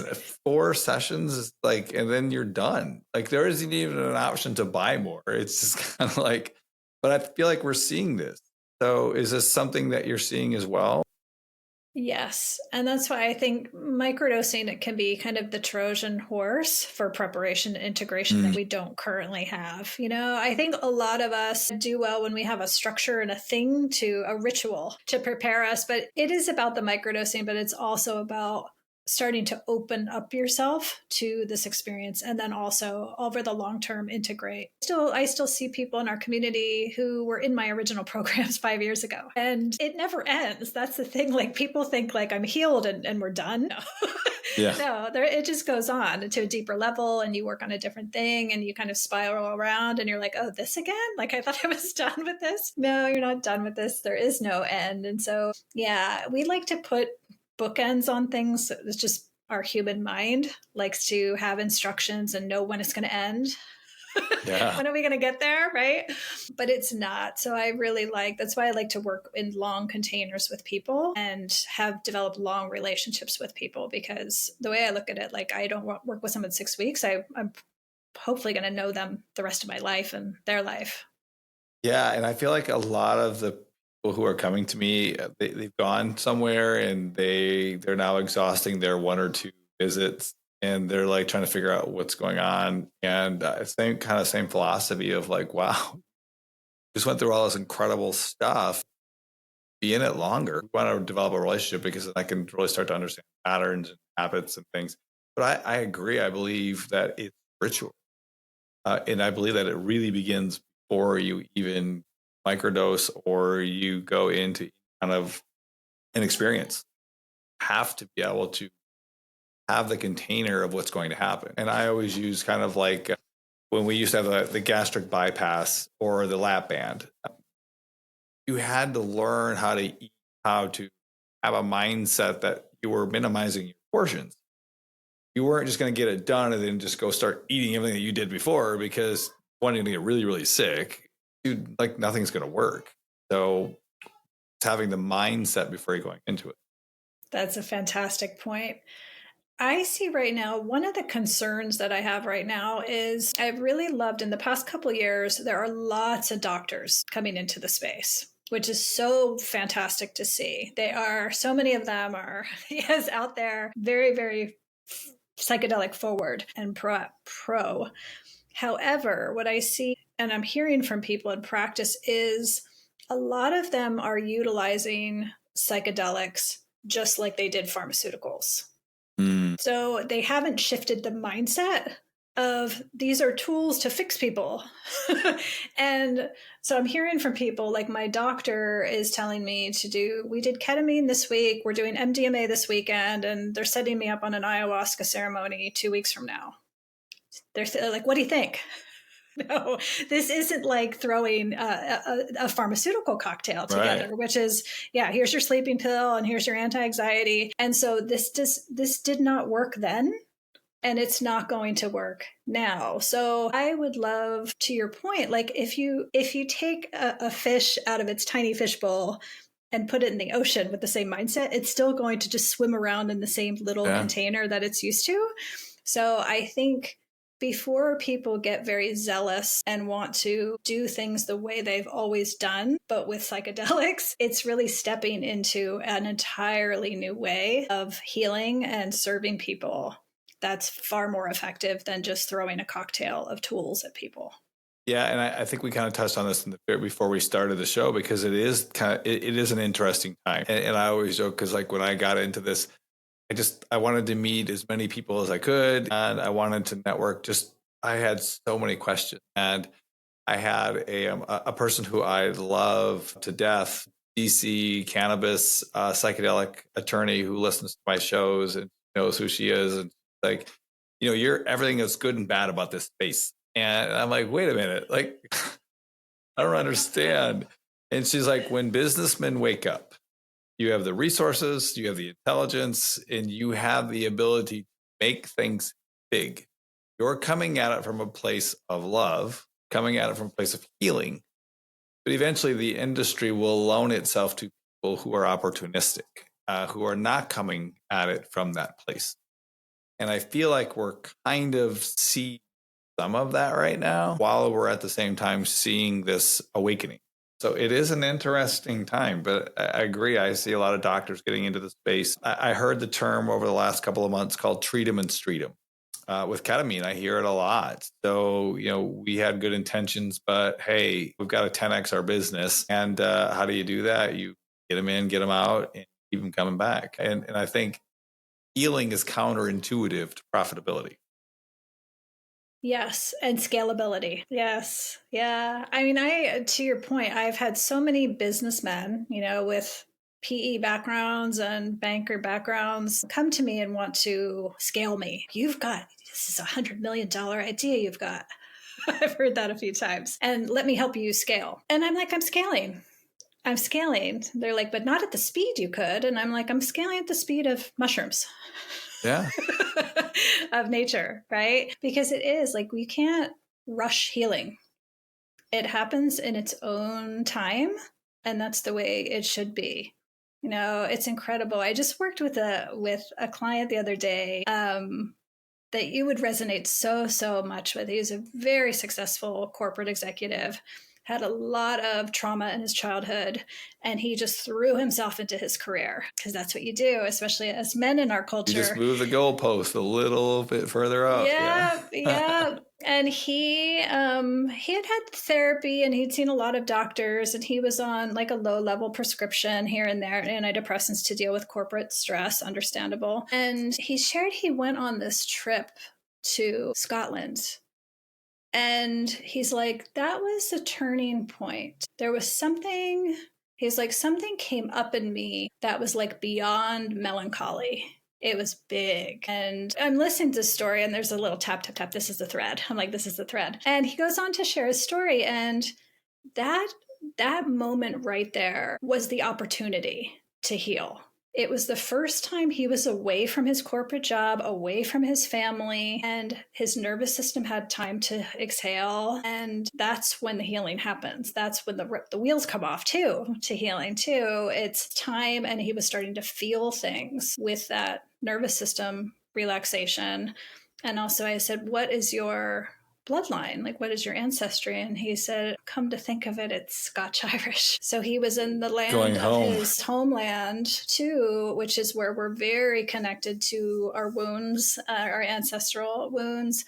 4 sessions is like, and then you're done. Like there isn't even an option to buy more. It's just kind of like, but I feel like we're seeing this. So is this something that you're seeing as well? Yes. And that's why I think microdosing, it can be kind of the Trojan horse for preparation and integration that we don't currently have. I think a lot of us do well when we have a structure and a ritual to prepare us, but it is about the microdosing, but it's also about starting to open up yourself to this experience, and then also over the long term integrate. I still see people in our community who were in my original programs 5 years ago, and it never ends. That's the thing. Like people think like I'm healed and we're done. No. Yeah. No, it just goes on to a deeper level, and you work on a different thing, and you kind of spiral around, and you're like, oh, this again? Like I thought I was done with this. No, you're not done with this. There is no end. And so, yeah, we like to put bookends on things. It's just our human mind likes to have instructions and know when it's going to end. Yeah. When are we going to get there? Right. But it's not. So that's why I like to work in long containers with people and have developed long relationships with people, because the way I look at it, like I don't work with someone 6 weeks. I'm hopefully going to know them the rest of my life and their life. Yeah. And I feel like a lot of the who are coming to me, they've gone somewhere and they're now exhausting their 1 or 2 visits, and they're like trying to figure out what's going on. And same philosophy of like, wow, just went through all this incredible stuff. Be in it longer. We want to develop a relationship because then I can really start to understand patterns and habits and things. But I agree. I believe that it's ritual, and I believe that it really begins before you even microdose or you go into kind of an experience. You have to be able to have the container of what's going to happen. And I always use kind of like when we used to have the gastric bypass or the lap band, you had to learn how to eat, how to have a mindset that you were minimizing your portions. You weren't just going to get it done and then just go start eating everything that you did before, because one, you're going to get really, really sick. Dude, like nothing's going to work. So it's having the mindset before you're going into it. That's a fantastic point. I see right now, one of the concerns that I have right now is I've really loved in the past couple of years, there are lots of doctors coming into the space, which is so fantastic to see. So many of them are out there, very, very psychedelic forward and pro. However, what I see and I'm hearing from people in practice is a lot of them are utilizing psychedelics just like they did pharmaceuticals. So they haven't shifted the mindset of these are tools to fix people. And so I'm hearing from people like my doctor is telling me we did ketamine this week, we're doing MDMA this weekend, and they're setting me up on an ayahuasca ceremony 2 weeks from now. They're like, what do you think? No, this isn't like throwing a pharmaceutical cocktail together, right. Which is, here's your sleeping pill and here's your anti-anxiety. And so this did not work then, and it's not going to work now. So I would love, to your point, like if you take a fish out of its tiny fishbowl and put it in the ocean with the same mindset, it's still going to just swim around in the same little container that it's used to. So I think before people get very zealous and want to do things the way they've always done, but with psychedelics, it's really stepping into an entirely new way of healing and serving people. That's far more effective than just throwing a cocktail of tools at people. Yeah, and I think we kind of touched on this before we started the show, because it is an interesting time. And I always joke, because like when I got into this, I wanted to meet as many people as I could, and I wanted to network. I had so many questions, and I had a person who I love to death, DC cannabis psychedelic attorney who listens to my shows and knows who she is, and like, you're everything that's good and bad about this space. And I'm like, wait a minute, like, I don't understand. And she's like, when businessmen wake up, you have the resources, you have the intelligence, and you have the ability to make things big. You're coming at it from a place of love, coming at it from a place of healing. But eventually the industry will loan itself to people who are opportunistic, who are not coming at it from that place. And I feel like we're kind of seeing some of that right now, while we're at the same time seeing this awakening. So it is an interesting time, but I agree. I see a lot of doctors getting into the space. I heard the term over the last couple of months called treat 'em and street 'em. With ketamine, I hear it a lot. So, we had good intentions, but hey, we've got to 10x our business. And how do you do that? You get them in, get them out, and keep them coming back. And I think healing is counterintuitive to profitability. Yes, and scalability. Yes. Yeah. I mean, to your point, I've had so many businessmen, with PE backgrounds and banker backgrounds come to me and want to scale me. This is $100 million idea you've got. I've heard that a few times. And let me help you scale. And I'm like, I'm scaling. They're like, but not at the speed you could. And I'm like, I'm scaling at the speed of mushrooms. Yeah. Of nature, right? Because it is like, we can't rush healing. It happens in its own time, and that's the way it should be. It's incredible. I just worked with a client the other day that you would resonate so much with. He's a very successful corporate executive, had a lot of trauma in his childhood, and he just threw himself into his career, because that's what you do, especially as men in our culture. You just move the goalpost a little bit further up. Yeah. And he had therapy, and he'd seen a lot of doctors, and he was on like a low-level prescription here and there, antidepressants to deal with corporate stress, understandable. And he shared he went on this trip to Scotland. And he's like, that was a turning point. There was something, he's like, something came up in me that was like beyond melancholy. It was big. And I'm listening to the story, and there's a little tap, tap, tap. This is the thread. I'm like, this is the thread. And he goes on to share his story. And that moment right there was the opportunity to heal. It was the first time he was away from his corporate job, away from his family, and his nervous system had time to exhale. And that's when the healing happens. That's when the wheels come off to healing too. It's time, and he was starting to feel things with that nervous system relaxation. And also I said, what is your bloodline? Like, what is your ancestry? And he said, come to think of it, it's Scotch Irish. So he was in the land of his homeland too, which is where we're very connected to our wounds, our ancestral wounds.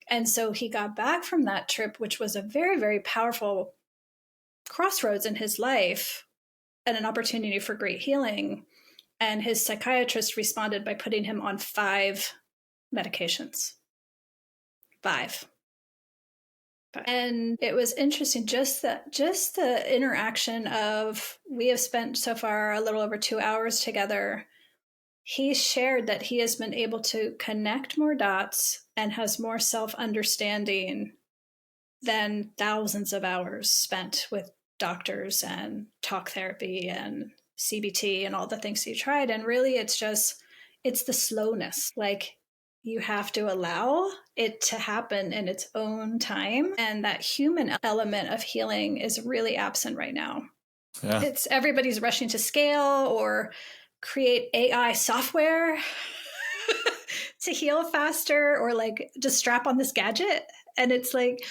And so he got back from that trip, which was a very, very powerful crossroads in his life and an opportunity for great healing. And his psychiatrist responded by putting him on 5 medications. 5. And it was interesting, just the interaction of, we have spent so far a little over 2 hours together. He shared that he has been able to connect more dots and has more self-understanding than thousands of hours spent with doctors and talk therapy and CBT and all the things he tried. And really, it's the slowness. Like, you have to allow it to happen in its own time. And that human element of healing is really absent right now. Yeah. It's everybody's rushing to scale or create AI software to heal faster, or like just strap on this gadget. And it's like,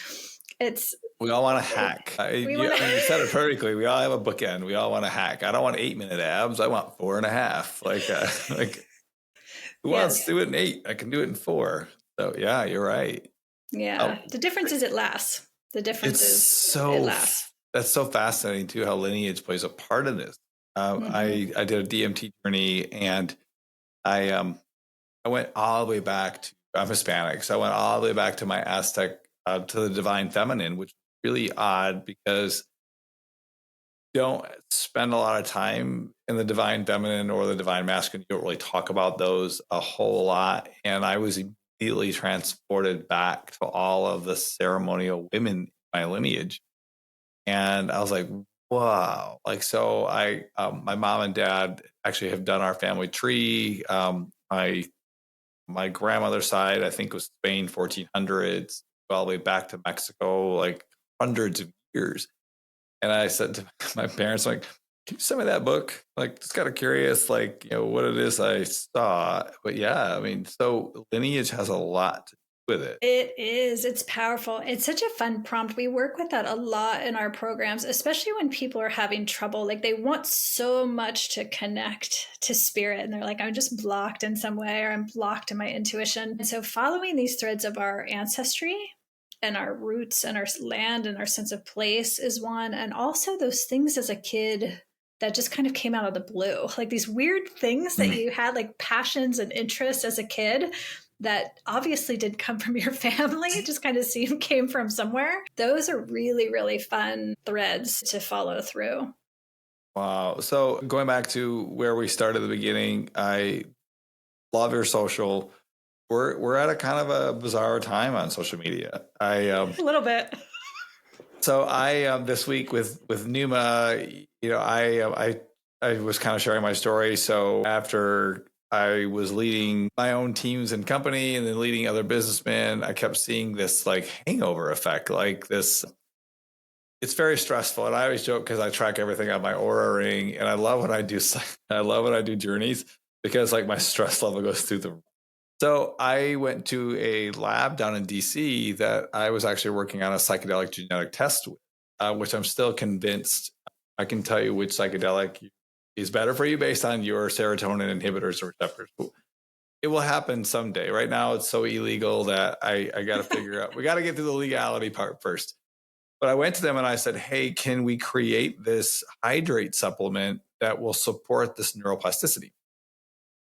we all want to hack. You said it perfectly. We all have a bookend. We all want to hack. I don't want 8-minute abs. I want 4.5. Like, who wants to do it in 8? I can do it in 4. So yeah, you're right. Yeah. The difference is it lasts. The difference is it lasts. That's so fascinating too, how lineage plays a part in this. I did a DMT journey, and I went all the way back to, I'm Hispanic, so I went all the way back to my Aztec, to the divine feminine, which is really odd because you don't spend a lot of time in the divine feminine or the divine masculine. You don't really talk about those a whole lot. And I was immediately transported back to all of the ceremonial women in my lineage. And I was like, wow. Like, so my mom and dad actually have done our family tree. My grandmother's side, I think, was Spain, 1400s, all the way back to Mexico, like hundreds of years. And I said to my parents, like, can you send me that book? Like, just kind of curious, like, what it is I saw. But yeah, I mean, so lineage has a lot to do with it. It is. It's powerful. It's such a fun prompt. We work with that a lot in our programs, especially when people are having trouble. Like they want so much to connect to spirit and they're like, I'm just blocked in some way or I'm blocked in my intuition. And so following these threads of our ancestry and our roots and our land and our sense of place is one. And also those things as a kid that just kind of came out of the blue, like these weird things that you had, like passions and interests as a kid that obviously did come from your family, it just kind of came from somewhere. Those are really, really fun threads to follow through. Wow. So going back to where we started at the beginning, I love your social. We're at a kind of a bizarre time on social media. A little bit. So I this week with Numa, I was kind of sharing my story. So after I was leading my own teams and company and then leading other businessmen, I kept seeing this like hangover effect, like this. It's very stressful. And I always joke because I track everything on my Aura ring and I love when I do journeys because like my stress level goes through the. So I went to a lab down in DC that I was actually working on a psychedelic genetic test with, which I'm still convinced I can tell you which psychedelic is better for you based on your serotonin inhibitors or receptors. It will happen someday. Right now, it's so illegal that I got to figure out. We got to get through the legality part first. But I went to them and I said, hey, can we create this hydrate supplement that will support this neuroplasticity?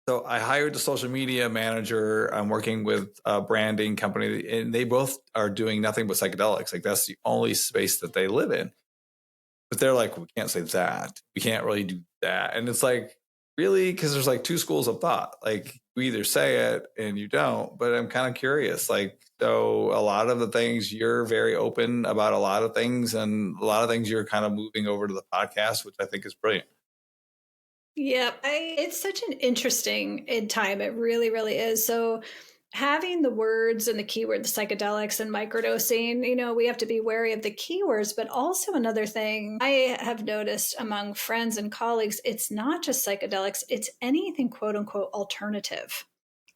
So I hired the social media manager. I'm working with a branding company, and they both are doing nothing but psychedelics. Like that's the only space that they live in. But they're like, we can't say that. We can't really do that. And it's like, really? Because there's like two schools of thought. Like you either say it and you don't. But I'm kind of curious. Like, so a lot of the things you're very open about a lot of things, and a lot of things you're kind of moving over to the podcast, which I think is brilliant. Yeah, it's such an interesting time. It really, really is. So having the words and the keyword, the psychedelics and microdosing, we have to be wary of the keywords. But also another thing I have noticed among friends and colleagues, it's not just psychedelics, it's anything quote unquote alternative.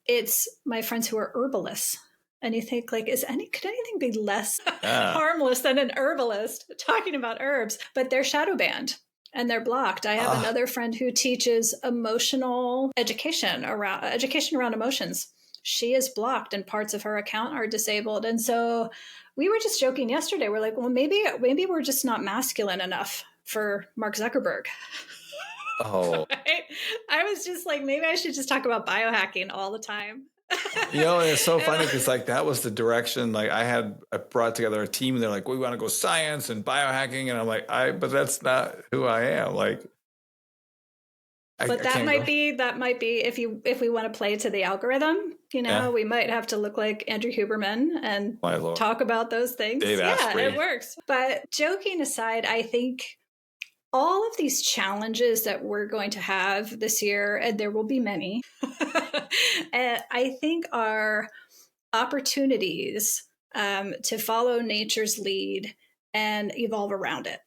It's my friends who are herbalists. And you think like, could anything be less harmless than an herbalist talking about herbs? But they're shadow banned. And they're blocked. I have another friend who teaches emotional education around emotions. She is blocked and parts of her account are disabled. And so we were just joking yesterday. We're like, well, maybe we're just not masculine enough for Mark Zuckerberg. Oh, Right? I was just like, maybe I should just talk about biohacking all the time. It's so funny because like that was the direction. Like I brought together a team and they're like, we want to go science and biohacking. And I'm like, but that's not who I am. Like, that might be if we want to play to the algorithm, we might have to look like Andrew Huberman and talk about those things. Dave Asprey. It works. But joking aside, I think all of these challenges that we're going to have this year, and there will be many, I think are opportunities to follow nature's lead and evolve around it,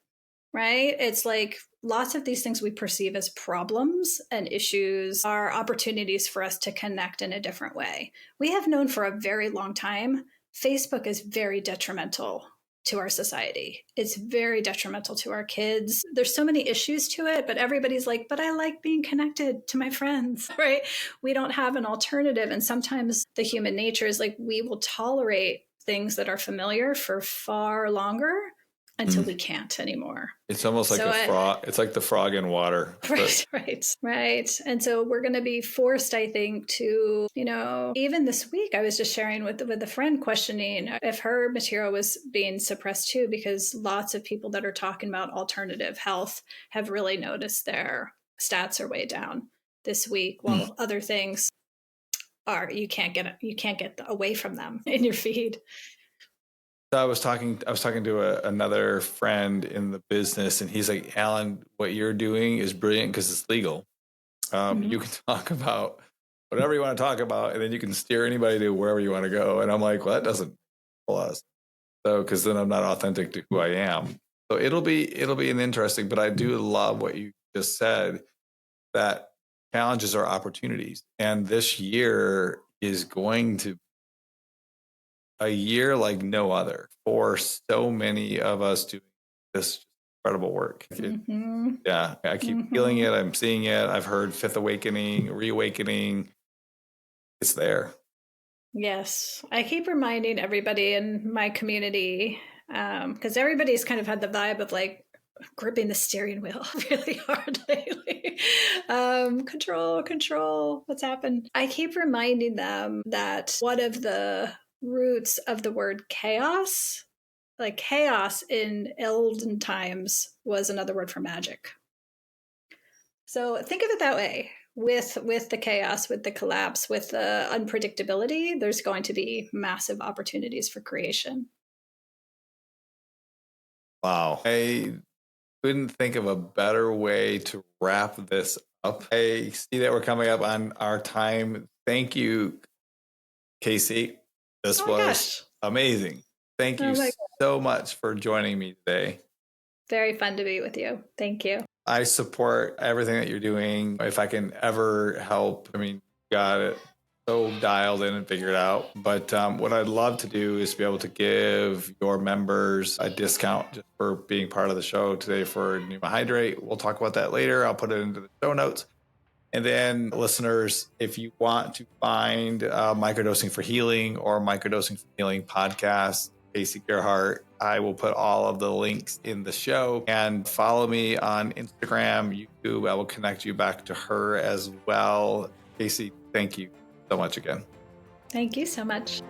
right? It's like lots of these things we perceive as problems and issues are opportunities for us to connect in a different way. We have known for a very long time, Facebook is very detrimental to our society. It's very detrimental to our kids. There's so many issues to it, but everybody's like, but I like being connected to my friends, right? We don't have an alternative. And sometimes the human nature is like, we will tolerate things that are familiar for far longer until we can't anymore. It's almost like a frog. It's like the frog in water. Right. And so we're going to be forced, I think, to, even this week, I was just sharing with a friend, questioning if her material was being suppressed too, because lots of people that are talking about alternative health have really noticed their stats are way down this week, while other things are, you can't get away from them in your feed. So I was talking to another friend in the business, and he's like, Alan, what you're doing is brilliant because it's legal. You can talk about whatever you want to talk about, and then you can steer anybody to wherever you want to go. And I'm like, well, that doesn't plus. So, because then I'm not authentic to who I am. So it'll be an interesting, but I do love what you just said, that challenges are opportunities. And this year is going to a year like no other for so many of us doing this incredible work. Yeah, I keep feeling it. I'm seeing it. I've heard Fifth Awakening, Reawakening. It's there. Yes. I keep reminding everybody in my community, because everybody's kind of had the vibe of like gripping the steering wheel really hard lately. Control, what's happened? I keep reminding them that one of the roots of the word chaos, like chaos in olden times, was another word for magic. So think of it that way. With the chaos, with the collapse, with the unpredictability, there's going to be massive opportunities for creation. Wow. I couldn't think of a better way to wrap this up. I see that we're coming up on our time. Thank you, Casey. This was amazing. Thank you so much for joining me today. Very fun to be with you. Thank you. I support everything that you're doing. If I can ever help, you got it so dialed in and figured out. But what I'd love to do is be able to give your members a discount just for being part of the show today for Pneuma Hydrate. We'll talk about that later. I'll put it into the show notes. And then listeners, if you want to find Microdosing for Healing or Microdosing for Healing podcast, Casey Gerhardt, I will put all of the links in the show, and follow me on Instagram, YouTube. I will connect you back to her as well. Casey, thank you so much again. Thank you so much.